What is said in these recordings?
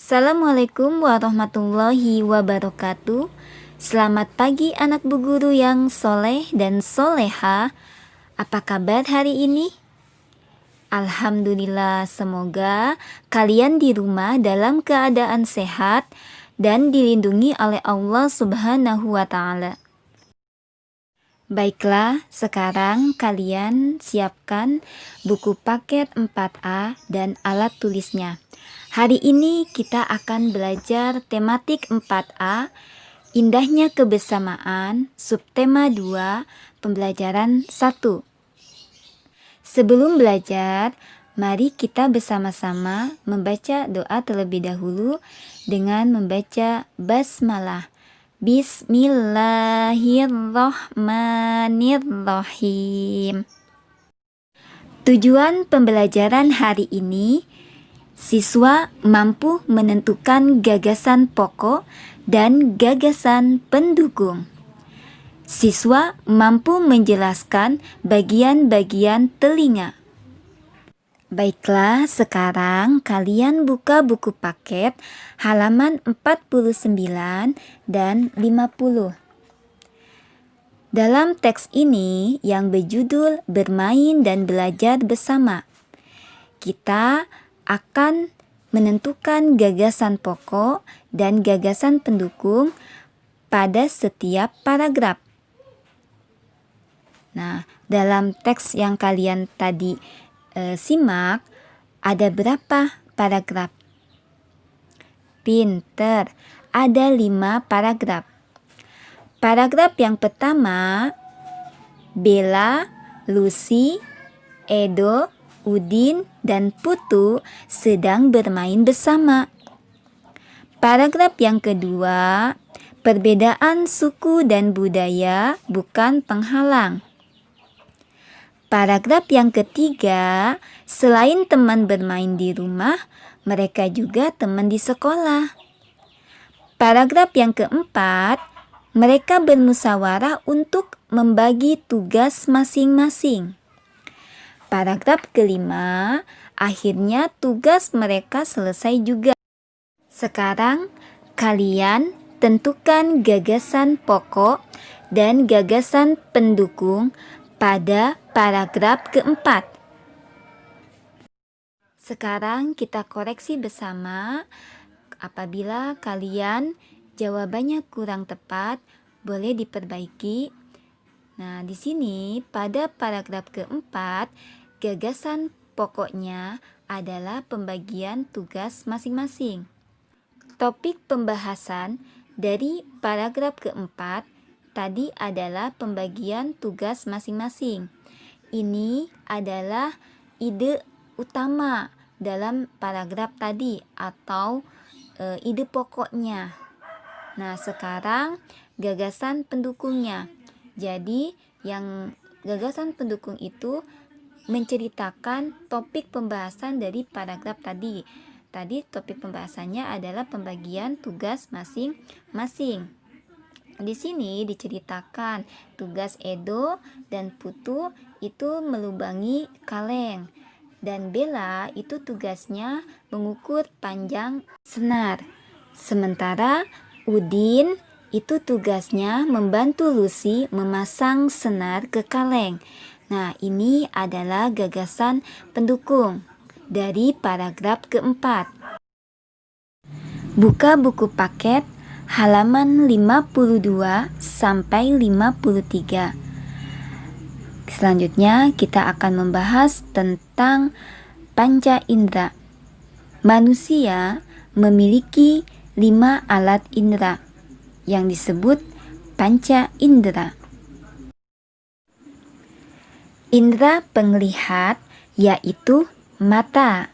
Assalamualaikum warahmatullahi wabarakatuh. Selamat pagi anak bu guru yang soleh dan soleha. Apa kabar hari ini? Alhamdulillah, semoga kalian di rumah dalam keadaan sehat dan dilindungi oleh Allah Subhanahu wa Ta'ala. Baiklah, sekarang kalian siapkan buku paket 4A dan alat tulisnya. Hari ini kita akan belajar tematik 4A, indahnya kebersamaan, subtema 2, pembelajaran 1. Sebelum belajar, mari kita bersama-sama membaca doa terlebih dahulu dengan membaca basmalah. Bismillahirrahmanirrahim. Tujuan pembelajaran hari ini, siswa mampu menentukan gagasan pokok dan gagasan pendukung. Siswa mampu menjelaskan bagian-bagian telinga. Baiklah, sekarang kalian buka buku paket halaman 49 dan 50. Dalam teks ini yang berjudul Bermain dan Belajar Bersama, kita akan menentukan gagasan pokok dan gagasan pendukung pada setiap paragraf. Nah, dalam teks yang kalian tadi simak, ada berapa paragraf? Pinter, ada 5 paragraf. Paragraf yang pertama, Bella, Lucy, Edo, Udin, dan Putu sedang bermain bersama. Paragraf yang kedua, perbedaan suku dan budaya bukan penghalang. Paragraf yang ketiga, selain teman bermain di rumah, mereka juga teman di sekolah. Paragraf yang keempat, mereka bermusyawarah untuk membagi tugas masing-masing. Paragraf kelima, akhirnya tugas mereka selesai juga. Sekarang kalian tentukan gagasan pokok dan gagasan pendukung pada paragraf keempat. Sekarang kita koreksi bersama. Apabila kalian jawabannya kurang tepat, boleh diperbaiki. Nah, di sini pada paragraf keempat, gagasan pokoknya adalah pembagian tugas masing-masing. Topik pembahasan dari paragraf keempat tadi adalah pembagian tugas masing-masing. Ini adalah ide utama dalam paragraf tadi atau ide pokoknya. Nah, sekarang gagasan pendukungnya. Jadi, yang gagasan pendukung itu menceritakan topik pembahasan dari paragraf tadi. Tadi topik pembahasannya adalah pembagian tugas masing-masing. Di sini diceritakan tugas Edo dan Putu itu melubangi kaleng. Dan Bella itu tugasnya mengukur panjang senar. Sementara Udin itu tugasnya membantu Lucy memasang senar ke kaleng. Nah, ini adalah gagasan pendukung dari paragraf keempat. Buka buku paket halaman 52 sampai 53. Selanjutnya kita akan membahas tentang panca indera. Manusia memiliki 5 alat indera yang disebut panca indera. Indera penglihat yaitu mata.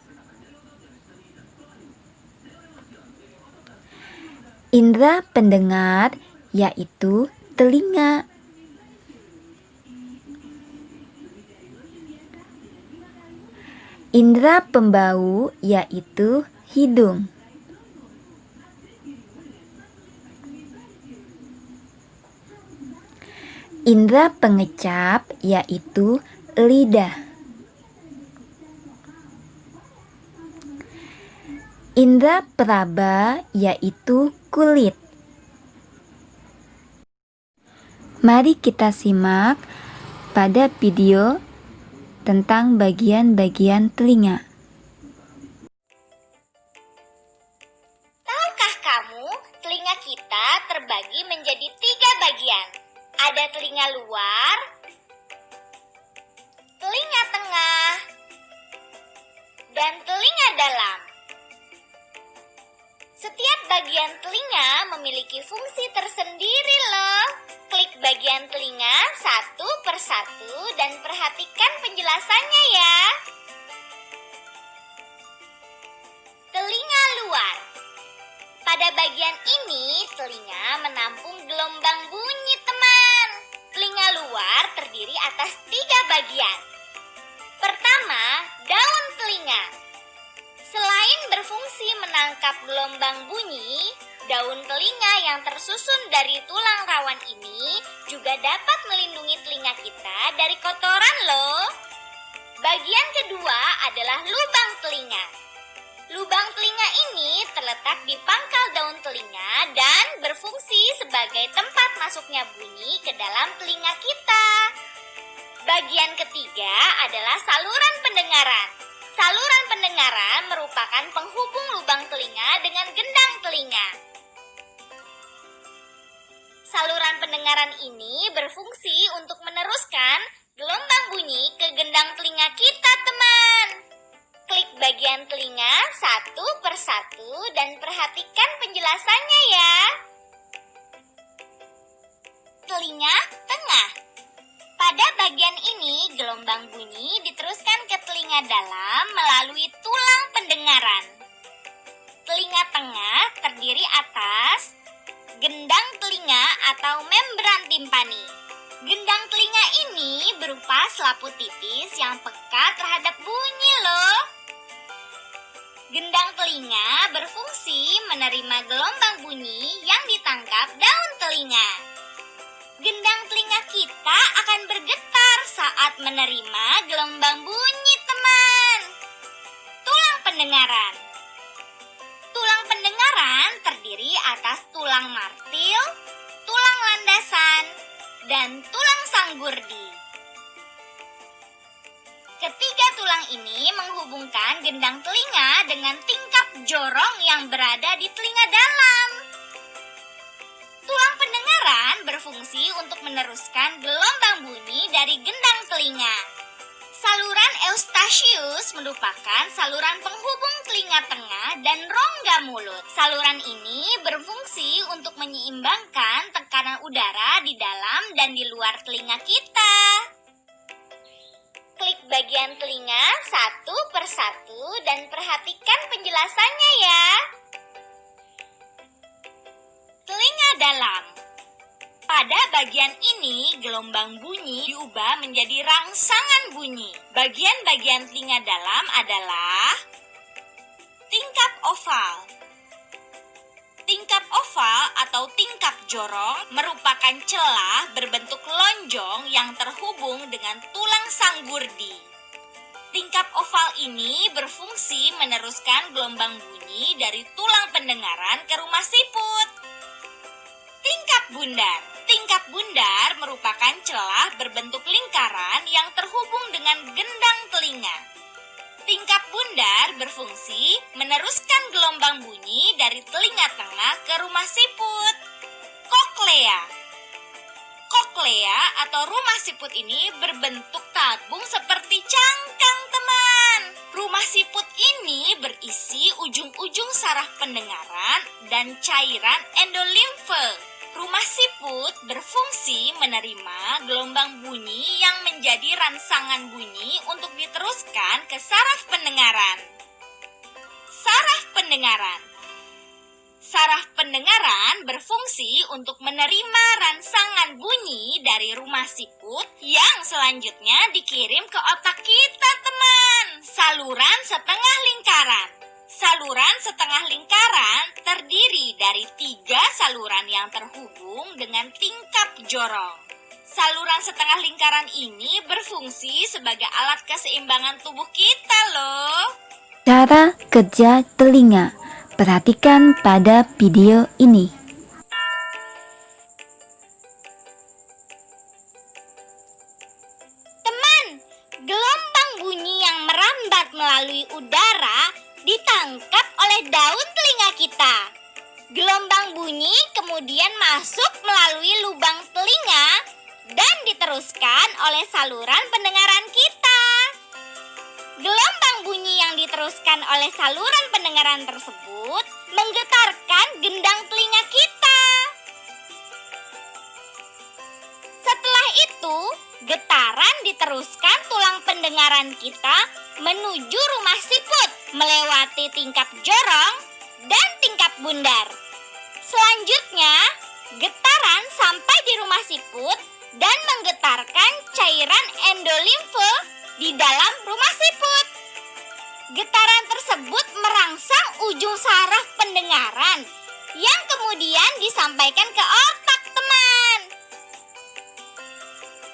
Indera pendengar yaitu telinga. Indera pembau yaitu hidung. Indera pengecap yaitu lidah. Indra praba yaitu kulit. Mari kita simak pada video tentang bagian-bagian telinga. Tahukah kamu, telinga kita terbagi menjadi 3 bagian. Ada telinga luar, telinga tengah, dan telinga dalam. Setiap bagian telinga memiliki fungsi tersendiri loh. Klik bagian telinga satu persatu dan perhatikan penjelasannya ya. Telinga luar. Pada bagian ini, telinga menampung gelombang bunyi, teman. Telinga luar terdiri atas 3 bagian. Pertama, daun telinga. Selain berfungsi menangkap gelombang bunyi, daun telinga yang tersusun dari tulang rawan ini juga dapat melindungi telinga kita dari kotoran loh. Bagian kedua adalah lubang telinga. Lubang telinga ini terletak di pangkal daun telinga dan berfungsi sebagai tempat masuknya bunyi ke dalam telinga kita. Bagian ketiga adalah saluran pendengaran. Saluran pendengaran merupakan penghubung lubang telinga dengan gendang telinga. Saluran pendengaran ini berfungsi untuk meneruskan gelombang bunyi ke gendang telinga kita, teman. Klik bagian telinga satu persatu dan perhatikan penjelasannya ya. Telinga tengah. Pada bagian ini, gelombang bunyi diteruskan ke telinga dalam melalui tulang pendengaran. Telinga tengah terdiri atas gendang telinga atau membran timpani. Gendang telinga ini berupa selaput tipis yang peka terhadap bunyi loh. Gendang telinga berfungsi menerima gelombang bunyi yang ditangkap daun telinga. Gendang telinga kita akan bergetar saat menerima gelombang bunyi, teman. Tulang pendengaran. Tulang pendengaran terdiri atas tulang martil, tulang landasan, dan tulang sanggurdi. Ketiga tulang ini menghubungkan gendang telinga dengan tingkap jorong yang berada di telinga dalam. Tulang pendengaran berfungsi untuk meneruskan gelombang bunyi dari gendang telinga. Saluran eustachius merupakan saluran penghubung telinga tengah dan rongga mulut. Saluran ini berfungsi untuk menyeimbangkan tekanan udara di dalam dan di luar telinga kita. Klik bagian telinga satu persatu dan perhatikan penjelasannya ya. Telinga dalam. Pada bagian ini, gelombang bunyi diubah menjadi rangsangan bunyi. Bagian-bagian telinga dalam adalah tingkap oval. Tingkap oval atau tingkap jorong merupakan celah berbentuk lonjong yang terhubung dengan tulang sanggurdi. Tingkap oval ini berfungsi meneruskan gelombang bunyi dari tulang pendengaran ke rumah siput. Tingkap bundar. Tingkap bundar merupakan celah berbentuk lingkaran yang terhubung dengan gendang telinga. Tingkap bundar berfungsi meneruskan gelombang bunyi dari telinga tengah ke rumah siput. Koklea. Koklea atau rumah siput ini berbentuk tabung seperti cangkang, teman. Rumah siput ini berisi ujung-ujung saraf pendengaran dan cairan endolimfe. Rumah siput berfungsi menerima gelombang bunyi yang menjadi rangsangan bunyi untuk diteruskan ke saraf pendengaran. Saraf pendengaran. Saraf pendengaran berfungsi untuk menerima rangsangan bunyi dari rumah siput yang selanjutnya dikirim ke otak kita, teman. Saluran setengah lingkaran. Saluran setengah lingkaran terdiri dari 3 saluran yang terhubung dengan tingkap jorong. Saluran setengah lingkaran ini berfungsi sebagai alat keseimbangan tubuh kita loh. Cara kerja telinga. Perhatikan pada video ini. Teman, gelombang bunyi yang merambat melalui udara ditangkap oleh daun telinga kita. Gelombang bunyi kemudian masuk melalui lubang telinga dan diteruskan oleh saluran pendengaran kita. Gelombang bunyi yang diteruskan oleh saluran pendengaran tersebut menggetarkan gendang telinga kita. Setelah itu, getaran diteruskan tulang pendengaran kita menuju rumah siput melewati tingkap jorong dan tingkap bundar. Selanjutnya, getaran sampai di rumah siput dan menggetarkan cairan endolimfe di dalam rumah siput. Getaran tersebut merangsang ujung saraf pendengaran yang kemudian disampaikan ke otak, teman.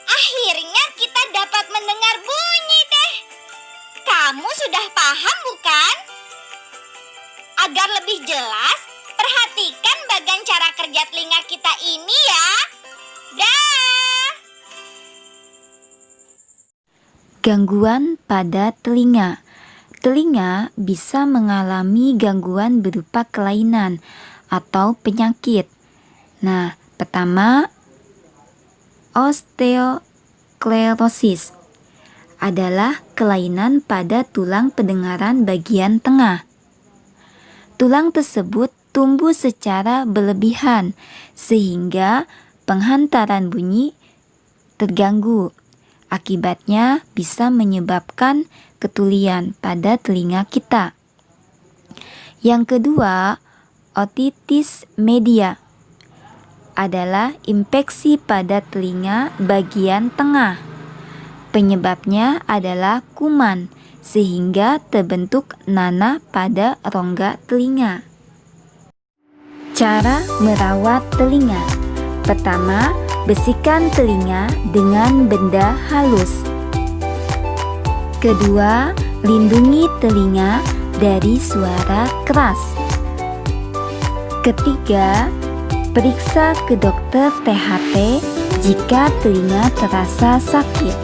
Akhirnya kita dapat mendengar bunyi deh. Kamu sudah paham bukan? Agar lebih jelas, perhatikan bagian cara kerja telinga kita ini ya. Dah. Gangguan pada telinga. Telinga bisa mengalami gangguan berupa kelainan atau penyakit. Nah, pertama, osteosklerosis adalah kelainan pada tulang pendengaran bagian tengah. Tulang tersebut tumbuh secara berlebihan sehingga penghantaran bunyi terganggu. Akibatnya bisa menyebabkan ketulian pada telinga kita. Yang kedua, otitis media adalah infeksi pada telinga bagian tengah. Penyebabnya adalah kuman sehingga terbentuk nanah pada rongga telinga. Cara merawat telinga. Pertama, bersihkan telinga dengan benda halus. Kedua, lindungi telinga dari suara keras. Ketiga, periksa ke dokter THT jika telinga terasa sakit.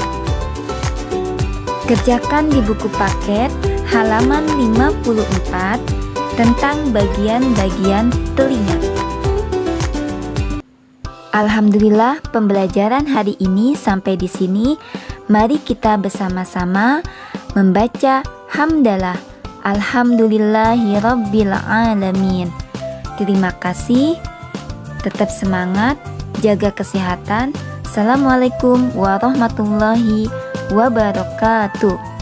Kerjakan di buku paket halaman 54 tentang bagian-bagian telinga. Alhamdulillah, pembelajaran hari ini sampai di sini. Mari kita bersama-sama membaca hamdalah. Alhamdulillahirabbil alamin. Terima kasih. Tetap semangat, jaga kesehatan. Assalamualaikum warahmatullahi wabarakatuh.